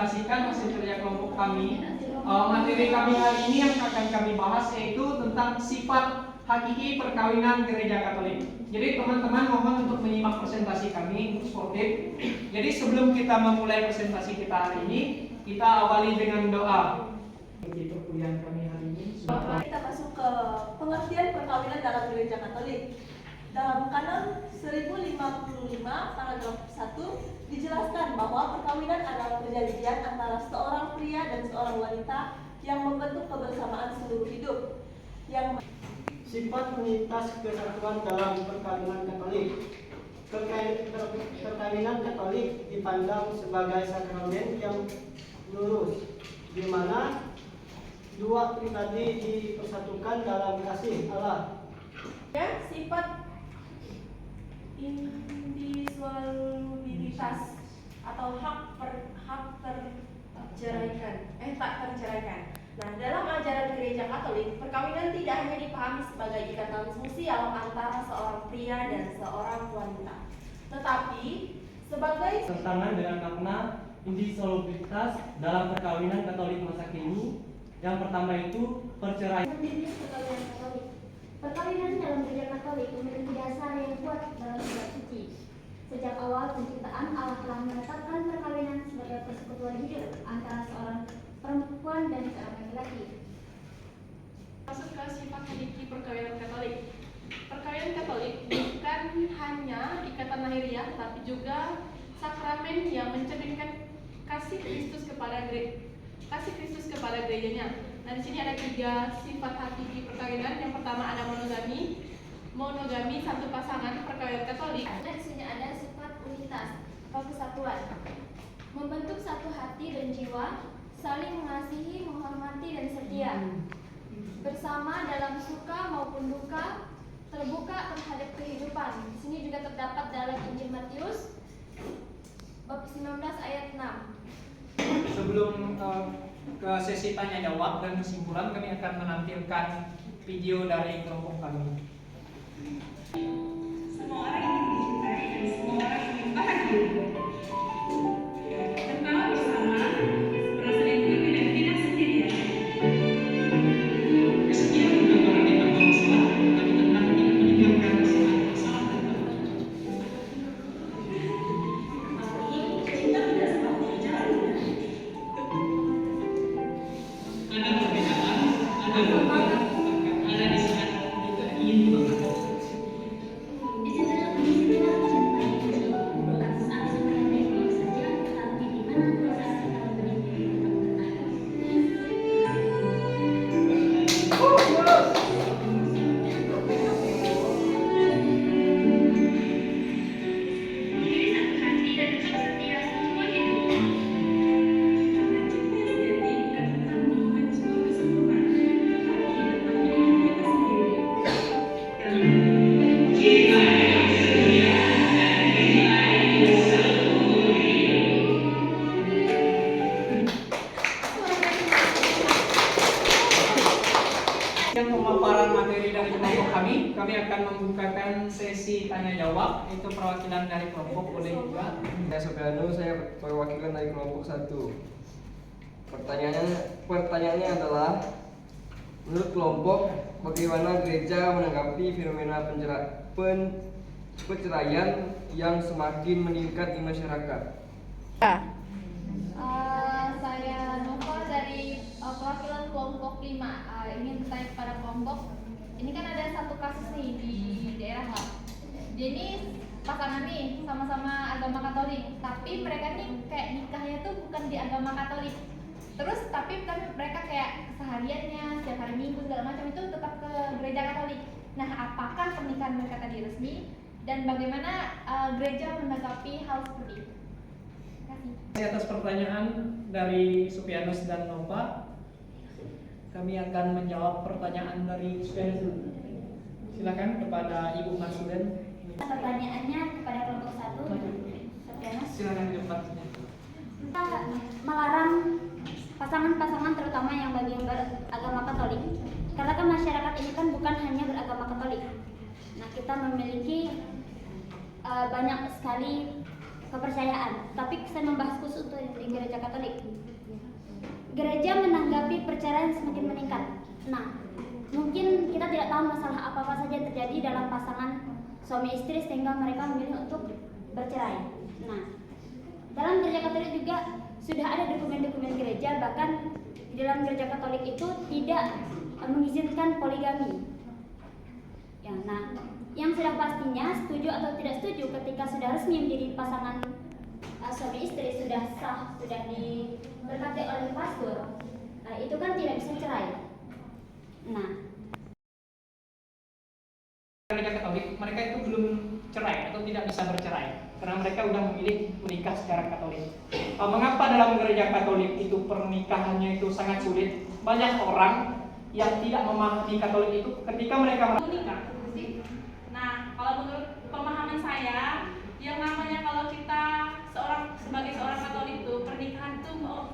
presentasikan hasil kerja kelompok kami. Materi kami hari ini yang akan kami bahas yaitu tentang sifat hakiki perkawinan gereja Katolik. Jadi teman-teman mohon untuk menyimak presentasi kami untuk sportif. Jadi sebelum kita memulai presentasi kita hari ini, kita awali dengan doa. Di perkuliahan kami hari ini. Kita masuk ke pengertian perkawinan dalam gereja Katolik. Dalam Kanon 1055 paragraf 1 dijelaskan bahwa perkawinan adalah perjanjian antara seorang pria dan seorang wanita yang membentuk kebersamaan seluruh hidup. Sifat unitas kesatuan dalam perkawinan Katolik. Perkawinan Katolik dipandang sebagai sakramen yang lurus, di mana dua pribadi dipersatukan dalam kasih Allah. Ya, sifat individualitas atau tak terceraikan. Nah, dalam ajaran gereja Katolik, perkawinan tidak hanya dipahami sebagai ikatan sosial antara seorang pria dan seorang wanita, tetapi sebagai tentangan dengan makna individualitas dalam perkawinan Katolik masa kini. Yang pertama itu perceraian. Perkawinan Katolik. Perkawinan dalam gereja Katolik memiliki dasar yang kuat dalam kitab suci. Sejak awal penciptaan, Allah telah menetapkan perkawinan sebagai persekutuan hidup antara seorang perempuan dan seorang laki-laki. Masuk ke sifat hakiki perkawinan Katolik. Perkawinan Katolik bukan hanya ikatan lahiriah, tapi juga sakramen yang mencerminkan kasih Kristus kepada gerejanya. Nah, di sini ada 3 sifat hakiki perkawinan. Yang pertama ada monogami satu pasangan perkawinan Katolik. Di sini ada sifat unitas atau kesatuan, membentuk satu hati dan jiwa, saling mengasihi, menghormati dan setia, bersama dalam suka maupun duka, terbuka terhadap kehidupan. Di sini juga terdapat dalam Injil Matius bab 19 ayat 6. Sebelum ke sesi tanya jawab dan kesimpulan, kami akan menampilkan video dari kelompok kami. Semua orang ingin dicintai dan semua orang ingin bahagia. Tertawa bersama, merasa dipenuhi dan tidak sendirian. Sekian gambaran kita bangsa, kami tetap ingin meninggalkan kesalahan. Cinta tidak seperti jalan. Ada perbedaan, ada bahkan ada di saat kita ingin banget. Disitulah cinta ini bukan saat sebenarnya saja, tetapi di mana proses kita berdiri Diri satu hati dan tetap setia seumur hidup. Jadi, katakan merupakan sebuah kesempurnaan bagi kehidupan kita sendiri. Yang pemaparan materi dari kelompok kami akan membukakan sesi tanya jawab. Itu perwakilan dari kelompok boleh juga. Saya Sofiano, saya perwakilan dari kelompok 1. Pertanyaannya adalah, menurut kelompok, bagaimana gereja menanggapi fenomena perceraian yang semakin meningkat di masyarakat? Saya Nova dari perwakilan kelompok 5. Ingin bertanya kepada kelompok, ini kan ada satu kasus nih di daerah H. Dia ini pasangan nih sama-sama agama Katolik, tapi mereka nih kayak nikahnya tuh bukan di agama Katolik. Terus tapi mereka kayak kesehariannya setiap hari Minggu segala macam itu tetap ke gereja Katolik. Nah, apakah pernikahan mereka tadi resmi dan bagaimana gereja menanggapi hal seperti itu? Terima kasih. Atas pertanyaan dari Supianus dan Nova, kami akan menjawab pertanyaan dari Supianus dulu. Silakan kepada Ibu Marsulen. Pertanyaannya kepada kelompok 1, Supianus. Silakan di depan. Kita melarang pasangan-pasangan terutama yang beragama Katolik, karena kan masyarakat ini kan bukan hanya beragama Katolik. Nah, kita memiliki banyak sekali kepercayaan, tapi saya membahas khusus untuk di gereja Katolik. Gereja menanggapi perceraian semakin meningkat. Nah, mungkin kita tidak tahu masalah apa-apa saja yang terjadi dalam pasangan suami istri sehingga mereka memilih untuk bercerai. Nah, dalam gereja Katolik juga sudah ada dokumen-dokumen gereja, bahkan di dalam gereja Katolik itu tidak mengizinkan poligami. Ya, nah, yang sudah pastinya setuju atau tidak setuju ketika sudah resmi menjadi pasangan suami istri, sudah sah, sudah diberkati oleh pastor, itu kan tidak bisa cerai. Nah, gereja Katolik mereka itu belum cerai atau tidak bisa bercerai karena mereka sudah memilih menikah secara Katolik. Mengapa dalam gereja Katolik itu pernikahannya itu sangat sulit? Banyak orang yang tidak memahami Katolik itu ketika mereka menikah. Nah, kalau menurut pemahaman saya, yang namanya kalau kita sebagai seorang Katolik itu pernikahan itu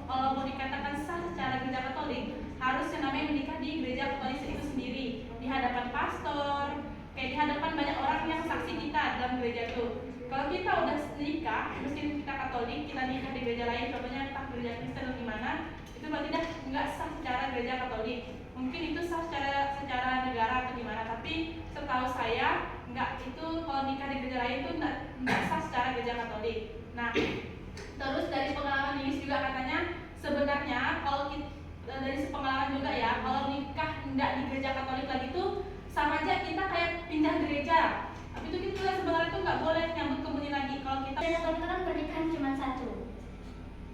kalau mau dikatakan sah secara gereja Katolik, harus yang namanya menikah di gereja Katolik itu sendiri, di hadapan pastor, kayak di hadapan banyak orang yang saksi kita dalam gereja itu. Kalau kita udah nikah, meskipun kita Katolik, kita nikah di gereja lain, contohnya entah gereja Kristen atau gimana, itu berarti dah nggak sah secara gereja Katolik. Mungkin itu sah secara negara atau gimana, tapi setahu saya nggak, itu kalau nikah di gereja lain itu nggak sah secara gereja Katolik. Nah, terus dari pengalaman Lilis juga katanya sebenarnya kalau kita, dari pengalaman juga ya, kalau nikah nggak di gereja Katolik lagi itu sama aja kita kayak pindah gereja. Tapi itu kita sebenarnya itu nggak boleh nyambut kembali lagi. Kalau kita gereja Katolik kan pernikahan cuma satu,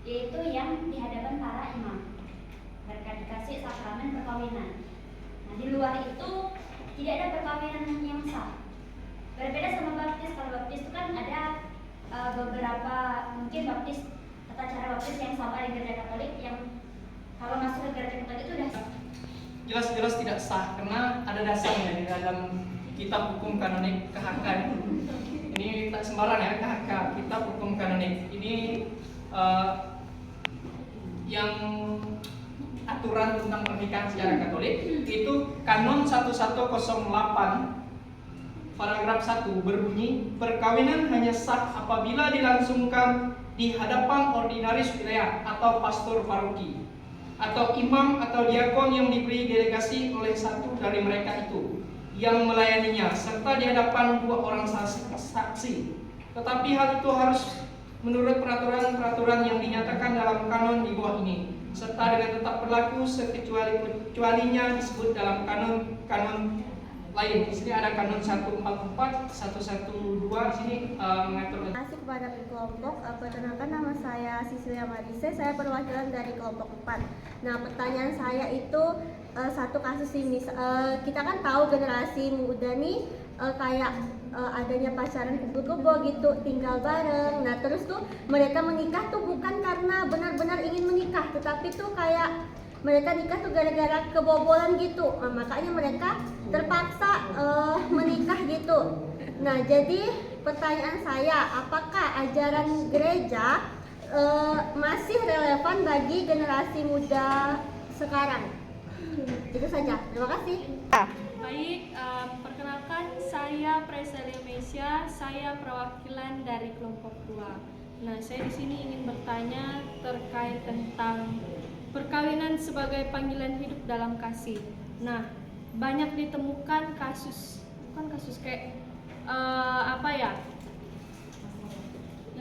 yaitu yang di hadapan para imam. Mereka dikasih sakramen perkawinan. Nah, di luar itu tidak ada perkawinan yang sah. Berbeda sama baptis. Kalau baptis itu kan ada beberapa, mungkin baptis tata cara baptis yang sama di gereja Katolik, yang kalau masuk ke gereja Katolik itu udah jelas-jelas tidak sah karena ada dasarnya di dalam kitab hukum kanonik KHK. Ini tak sembarang ya, KHK, kitab hukum kanonik. Ini yang aturan tentang pernikahan secara Katolik itu kanon 1108 paragraf 1 berbunyi, perkawinan hanya sah apabila dilangsungkan di hadapan ordinaris wilayah atau pastor paroki atau imam atau diakon yang diberi delegasi oleh satu dari mereka itu yang melayaninya, serta di hadapan 2 orang saksi. Tetapi hal itu harus menurut peraturan-peraturan yang dinyatakan dalam kanon di bawah ini, serta dengan tetap berlaku sekecualinya disebut dalam kanon lain. Di sini ada kanon 144, 112 di sini mengatur. Terima kasih kepada kelompok. Perkenalkan, nama saya Sisilia Marise, saya perwakilan dari kelompok 4. Nah, pertanyaan saya itu satu kasus ini. Kita kan tahu generasi muda nih kayak adanya pacaran kumpul-kumpul gitu, tinggal bareng. Nah, terus tuh mereka menikah tuh bukan karena benar-benar ingin menikah, tetapi tuh kayak mereka nikah tuh gara-gara kebobolan gitu. Nah, makanya mereka terpaksa menikah gitu. Nah, jadi pertanyaan saya, apakah ajaran gereja masih relevan bagi generasi muda sekarang? Itu saja. Terima kasih. Baik, perkenalkan saya Preselia Mesia, saya perwakilan dari kelompok 2. Nah, saya di sini ingin bertanya terkait tentang perkawinan sebagai panggilan hidup dalam kasih. Nah, banyak ditemukan kasus, bukan kasus kayak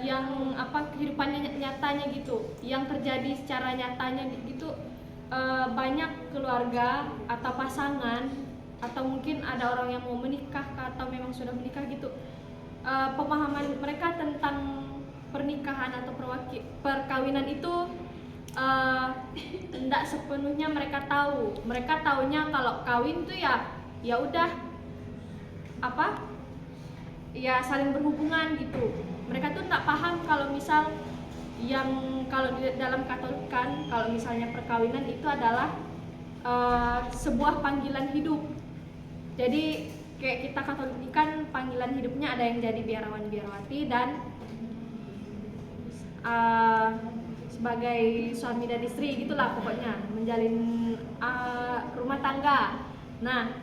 yang kehidupannya nyatanya gitu, yang terjadi secara nyatanya gitu. Banyak keluarga atau pasangan atau mungkin ada orang yang mau menikah atau memang sudah menikah gitu, pemahaman mereka tentang pernikahan atau perkawinan itu tidak sepenuhnya mereka tahu. Mereka taunya kalau kawin tuh ya udah ya saling berhubungan gitu. Mereka tuh tidak paham kalau misal kalau di dalam Katolik kan, kalau misalnya perkawinan itu adalah sebuah panggilan hidup. Jadi kayak kita Katolik ini kan panggilan hidupnya ada yang jadi biarawan-biarawati dan sebagai suami dan istri gitulah pokoknya, menjalin rumah tangga. Nah,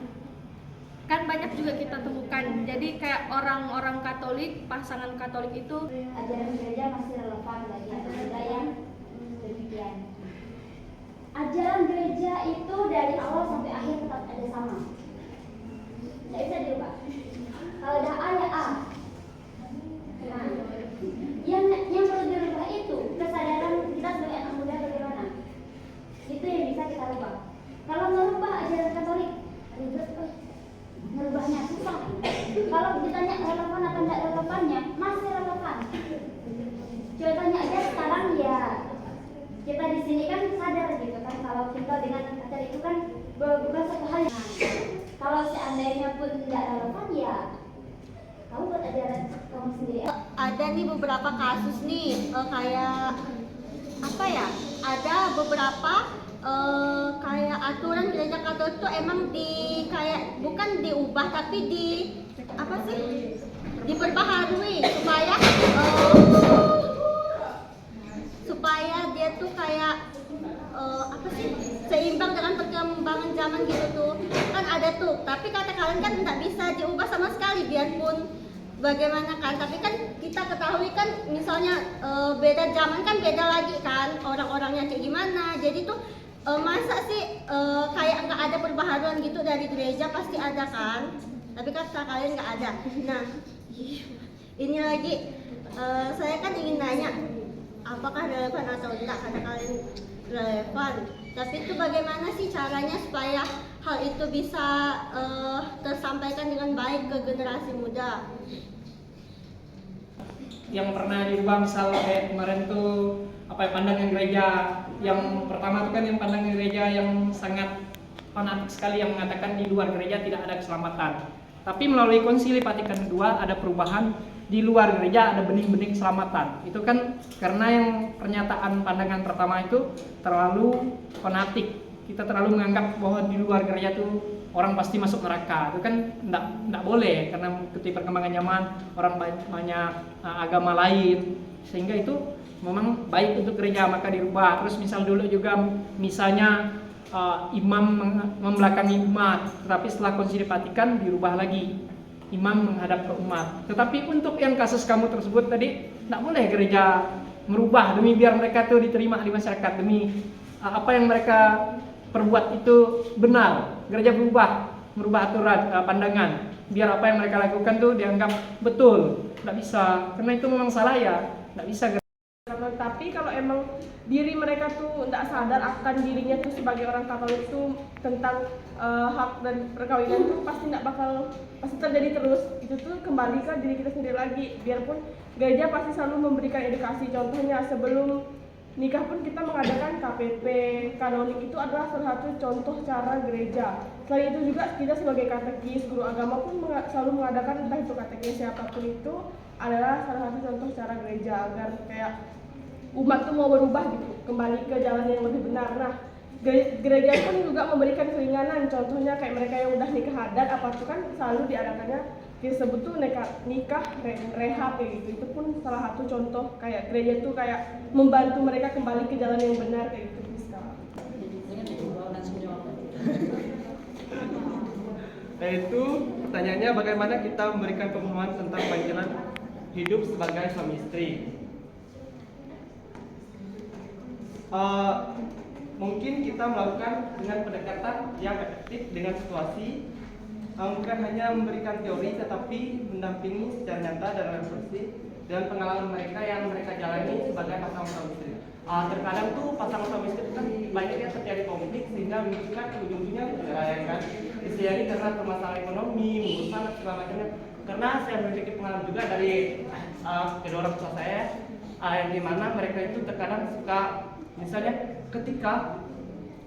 kan banyak juga kita temukan. Jadi kayak orang-orang Katolik, pasangan Katolik itu ajaran gereja masih relevan bagi anak muda yang demikian. Ajaran gereja itu dari awal sampai akhir tetap ada sama, tidak bisa diubah. Kalau ada A ya A. Nah, yang perlu dirubah itu kesadaran kita sebagai anak muda bagaimana. Itu yang bisa kita rubah. Kalau merubah ajaran Katolik, ribet, merubahnya susah. Kalau ditanya relevan atau tidak relevannya, masih relevan. Contohnya aja sekarang ya, kita di sini kan sadar gitu kan, kalau kita dengan acara itu kan bukan satu hal yang kalau seandainya pun tidak relevan ya kamu buat ajaran kamu sendiri. Ada nih beberapa kasus nih kayak apa ya? Ada beberapa kayak aturan gereja Katolik itu emang kayak bukan diubah tapi apa sih? Diperbaharui supaya dia tuh kayak apa sih? Seimbang dengan perkembangan zaman gitu tuh. Kan ada tuh, tapi kata kalian kan nggak bisa diubah sama sekali biarpun bagaimana kan, tapi kan kita ketahui kan misalnya beda zaman kan beda lagi kan orang-orangnya kayak gimana, jadi tuh masa sih kayak nggak ada perbaharuan gitu dari gereja, pasti ada kan, tapi kata kalian nggak ada. Nah ini lagi saya kan ingin nanya apakah relevan atau enggak, kata kalian relevan, tapi itu bagaimana sih caranya supaya hal itu bisa tersampaikan dengan baik ke generasi muda. Yang pernah dirubah misal kayak kemarin tuh pandangan gereja yang pertama tuh kan yang pandangan gereja yang sangat fanatik sekali yang mengatakan di luar gereja tidak ada keselamatan. Tapi melalui Konsili Vatikan II ada perubahan, di luar gereja ada benih-benih keselamatan. Itu kan karena yang pernyataan pandangan pertama itu terlalu fanatik. Kita terlalu menganggap bahwa di luar gereja tuh orang pasti masuk neraka. Itu kan enggak boleh karena mengikuti perkembangan zaman, orang banyak agama lain. Sehingga itu memang baik untuk gereja maka dirubah. Terus misal dulu juga misalnya imam membelakangi umat, tetapi setelah Konsili Vatikan dirubah lagi. Imam menghadap ke umat. Tetapi untuk yang kasus kamu tersebut tadi, tidak boleh gereja merubah demi biar mereka tuh diterima di masyarakat, demi apa yang mereka perbuat itu benar. Gereja merubah aturan, pandangan, biar apa yang mereka lakukan tuh dianggap betul. Tidak bisa, karena itu memang salah ya. Tidak bisa. Tapi kalau emang diri mereka tuh tidak sadar akan dirinya tuh sebagai orang Katolik tuh tentang hak dan perkawinan tuh pasti terjadi terus. Itu tuh kembali ke diri kita sendiri lagi. Biarpun gereja pasti selalu memberikan edukasi. Contohnya sebelum nikah pun kita mengadakan KPP. Kanonik itu adalah salah satu contoh cara gereja. Selain itu juga kita sebagai katekis, guru agama pun selalu mengadakan entah itu katekis siapapun itu adalah salah satu contoh cara gereja agar kayak umat tuh mau berubah gitu, kembali ke jalan yang lebih benar. Nah, gereja pun juga memberikan keringanan. Contohnya kayak mereka yang udah nikah adat apa tuh kan selalu diadakannya disebut tuh nikah rehab kayak gitu. Itu pun salah satu contoh kayak gereja tuh kayak membantu mereka kembali ke jalan yang benar kayak gitu. Yaitu pertanyaannya bagaimana kita memberikan pemahaman tentang panggilan hidup sebagai suami istri. Mungkin kita melakukan dengan pendekatan yang efektif dengan situasi, bukan hanya memberikan teori tetapi mendampingi secara nyata dan refleksi dengan pengalaman mereka yang mereka jalani sebagai pasangan suami istri. Terkadang tuh pasangan suami istri kan banyaknya terjadi konflik sehingga menunjukkan ujung-ujungnya bercerai kan. Disini karena permasalahan ekonomi, urusan segala macamnya. Karena saya memiliki pengalaman juga dari kedua orang tua saya, yang dimana mereka itu terkadang suka misalnya ketika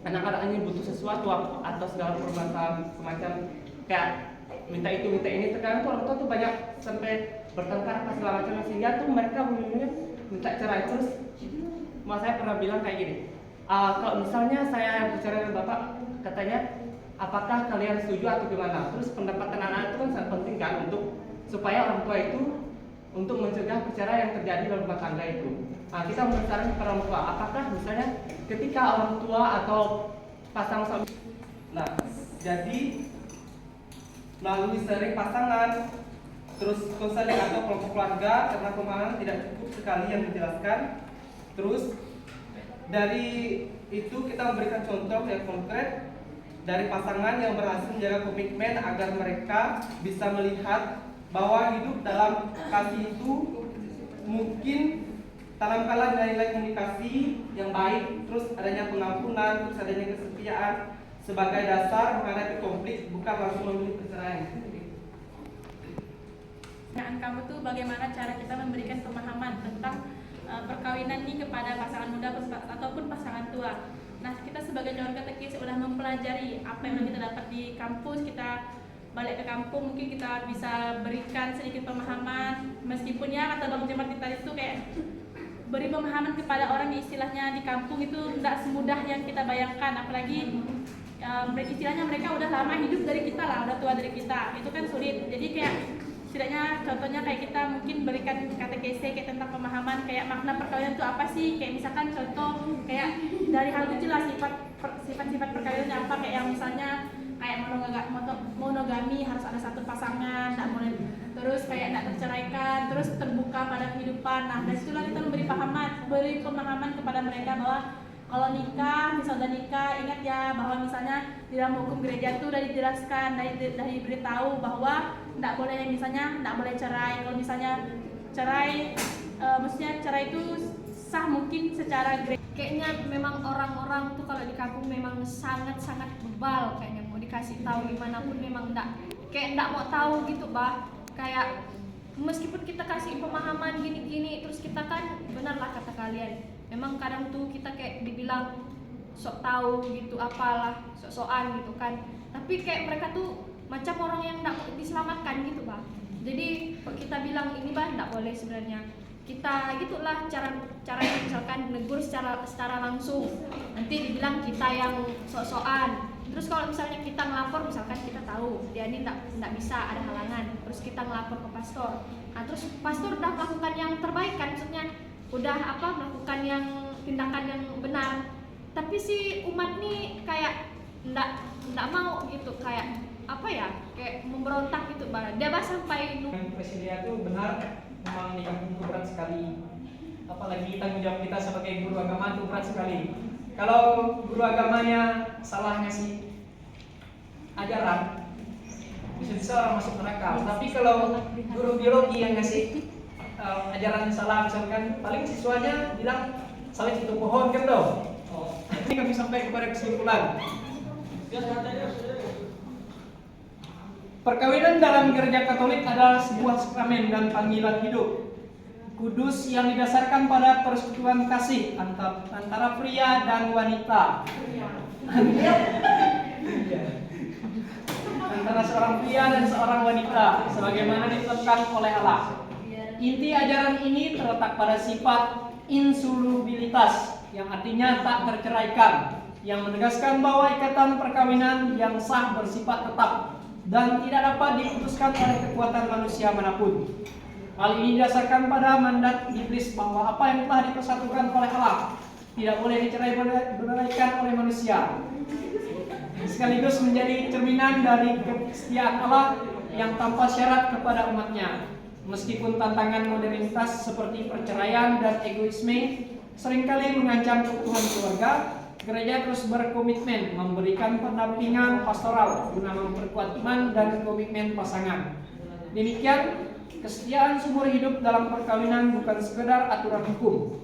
anak-anak ini butuh sesuatu atau segala permasalahan semacam kayak minta itu minta ini, terkadang tuh orang tua tuh banyak sampai bertengkar apa segala macamnya sehingga tuh mereka minta cerai. Terus mas saya pernah bilang kayak gini, kalau misalnya saya bicara dengan bapak katanya apakah kalian setuju atau gimana? Terus pendapat anak-anak itu kan sangat penting kan untuk supaya orang tua itu untuk mencegah perceraian yang terjadi dalam rumah tangga itu. Kita membicarakan kepada orang tua, apakah misalnya ketika orang tua atau pasangan suami. Nah, jadi melalui sharing pasangan, terus konseling atau kelompok keluarga karena pemahaman tidak cukup sekali yang dijelaskan. Terus dari itu kita memberikan contoh yang konkret dari pasangan yang berhasil menjaga komitmen agar mereka bisa melihat bahwa hidup dalam kasih itu mungkin tanamkanlah nilai-nilai komunikasi yang baik, terus adanya pengampunan, terus adanya kesetiaan sebagai dasar menghadapi konflik, bukan langsung memilih perceraian. Pertanyaan kamu tuh bagaimana cara kita memberikan pemahaman tentang perkawinan ini kepada pasangan muda ataupun pasangan tua. Nah, kita sebagai calon katekis sudah mempelajari apa yang kita dapat di kampus, kita balik ke kampung mungkin kita bisa berikan sedikit pemahaman, meskipun ya kata Bang Jemar tadi itu kayak beri pemahaman kepada orang yang istilahnya di kampung itu tidak semudah yang kita bayangkan, apalagi istilahnya mereka udah lama hidup dari kita lah, udah tua dari kita, itu kan sulit. Jadi kayak setidaknya contohnya kayak kita mungkin berikan katekese kayak tentang pemahaman kayak makna perkawinan itu apa sih, kayak misalkan contoh kayak dari hal kecil lah sifat-sifat perkawinannya apa, kayak yang misalnya kayak monogami harus ada satu pasangan, tidak boleh terus kayak tidak terceraikan, terus terbuka pada kehidupan. Nah dari situlah kita beri pemahaman kepada mereka bahwa kalau nikah, misalnya nikah, ingat ya bahwa misalnya di dalam hukum gereja itu sudah dijelaskan, dari beritahu bahwa tidak boleh misalnya tidak boleh cerai. Kalau misalnya cerai, maksudnya cerai itu sah mungkin secara gereja. Kayaknya memang orang-orang tuh kalau di kampung memang sangat-sangat bebal, kayaknya mau dikasih tahu gimana pun memang enggak mau tahu gitu, bah. Kayak meskipun kita kasih pemahaman gini-gini, terus kita kan benarlah kata kalian. Memang kadang tuh kita kayak dibilang sok tahu gitu, apalah, sok-sokan gitu kan. Tapi kayak mereka tuh macam orang yang enggak diselamatkan gitu, bah. Jadi kita bilang ini bah enggak boleh sebenarnya. Kita gitulah caranya, misalkan negur secara langsung, nanti dibilang kita yang sok-sokan. Terus kalau misalnya kita ngelapor, misalkan kita tahu dia ini enggak bisa, ada halangan, terus kita ngelapor ke pastor. Nah, terus pastor udah melakukan yang terbaik kan, maksudnya udah melakukan yang tindakan yang benar. Tapi si umat nih kayak enggak mau gitu, kayak kayak memberontak gitu, dia sampai Presidia itu benar, memang di kampung itu berat sekali. Apalagi tanggung jawab kita sebagai guru agama itu berat sekali. Kalau guru agamanya salah ngasih ajaran, bisa orang masuk neraka. Tapi kalau guru biologi yang ngasih ajaran salah, misalkan paling siswanya bilang saling itu pohon kan dong. Ini kami sampai kepada kesimpulan. Perkawinan dalam gereja Katolik adalah sebuah sakramen dan panggilan hidup kudus yang didasarkan pada persekutuan kasih antara pria dan wanita. Antara seorang pria dan seorang wanita sebagaimana ditetapkan oleh Allah. Inti ajaran ini terletak pada sifat insolubilitas yang artinya tak terceraikan, yang menegaskan bahwa ikatan perkawinan yang sah bersifat tetap dan tidak dapat diputuskan oleh kekuatan manusia manapun. Hal ini didasarkan pada mandat iblis bahwa apa yang telah dipersatukan oleh Allah tidak boleh dicerai-beraikan oleh manusia. Sekaligus menjadi cerminan dari kesetiaan Allah yang tanpa syarat kepada umatnya. Meskipun tantangan modernitas seperti perceraian dan egoisme seringkali mengancam keutuhan keluarga, gereja terus berkomitmen memberikan pendampingan pastoral guna memperkuat iman dan komitmen pasangan. Demikian, kesetiaan seumur hidup dalam perkawinan bukan sekedar aturan hukum,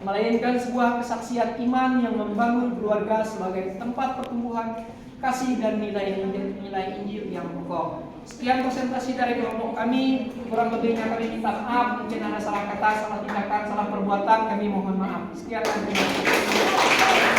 melainkan sebuah kesaksian iman yang membangun keluarga sebagai tempat pertumbuhan kasih dan nilai Injil yang pokok. Sekian presentasi dari kelompok kami. Kurang lebihnya kami minta maaf, mungkin ada salah kata, salah tindakan, salah perbuatan, kami mohon maaf. Sekian dan terima kasih.